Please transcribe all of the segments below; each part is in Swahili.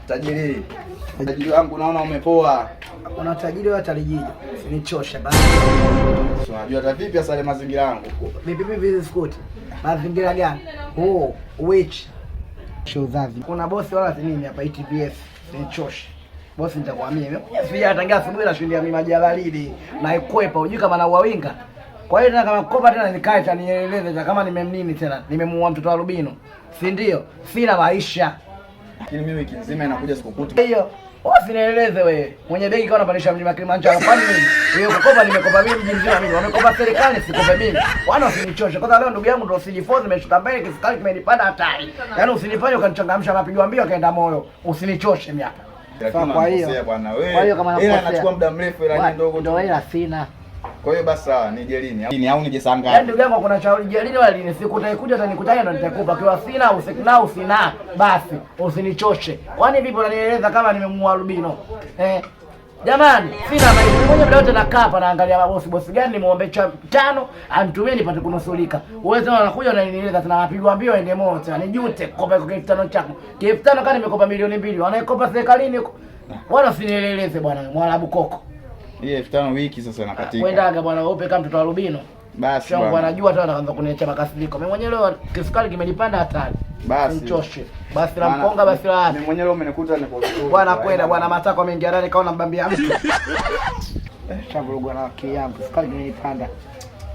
Tajiri. Tajiri wangu naona umepoa. Kuna tajiri wa talijiji. Usinichoshe basi. Unajua hata vipi asale mazingira yangu? Vipi Scott? Mazingira gani? Which? Show zazi. Kuna bosi wala nini hapa ITPS. Usinichoshe. Bosi nitakwambia mimi. Sija tangia asubuhi nashindia mimi maji ya baridi na ikwepa. Unajui kama na uwinga. Kwa hiyo tena kama kopa tena nikae cha nieleze kama nimemnini tena. Nimemuua mtoto wa Rubino. Si ndio? Sina maisha. Lakini mimi wiki nzima inakuja sikukuti. Hiyo usinieleze wewe. Mwenye begi kwa unapandisha mlima Kilimanjaro. Kwani mimi? Hiyo kukopa nimekopa mimi mji mzima mimi. Wamekopa serikali sikope mimi. Wana usinichoshe. Kwanza leo ndugu yangu ndio usijiforce nimeshuka mbele kisikali kimenipanda hatari. Yaani usinifanye ukanichangamsha mapigo mbio kaenda moyo. Usinichoshe mimi hapa. Kwa hiyo kama inachukua muda mrefu ila ndogo ndio ila sina. Kwa hiyo basi sawa, nije lini? Au nije saa ngapi? Yaani ndugu yangu kuna shauri je lini wala lini? Siku utaikuja utanikutana ndo nitakupa. Kwa sina usina basi usinichoshe. Kwani vipi unanieleza kama nimemuua Rubino? Jamani, sina maisha. Mimi mwenyewe muda wote nakaa hapa naangalia bosi gani nimuombe 5 anitumie nipate kunusulika. Wewe tena unakuja unanieleza tena mapigwa mbio ende moto. Nijute kopa kwa 5,000 chako. 5,000 kama nimekopa milioni 2. Wanaikopa serikalini huko. Wala usinieleze bwana Mwarabu koko. Hii 5,000 wiki sasa nakatika. Kwendaga bwana upe kama mtoto wa Rubino. Basi bwana. Shangu anajua tena anaanza kuniacha makasiriko. Mimi mwenyewe leo kisukari kimenipanda hatari. Basi. Nichoshe. Basi la mkonga basi la. Mimi mwenyewe leo umenikuta niko vizuri. Bwana kwenda bwana matako mengi ndani kaona mbambia mtu. Shangu bwana kiambu. Kisukari kimenipanda.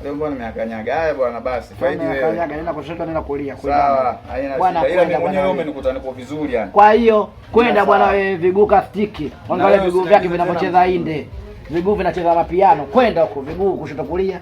Leo mbona nimeakanyaga haya bwana basi. Faidi wewe. Nimeakanyaga nenda kushoto nenda kulia. Sawa. Haina shida. Ila mimi mwenyewe leo umenikuta niko vizuri yani. Kwa hiyo kwenda bwana wewe viguka stiki. Angalia viguu vyake vinapocheza inde. Viguu vinacheza mapiano. Kwenda huko viguu kushoto kulia.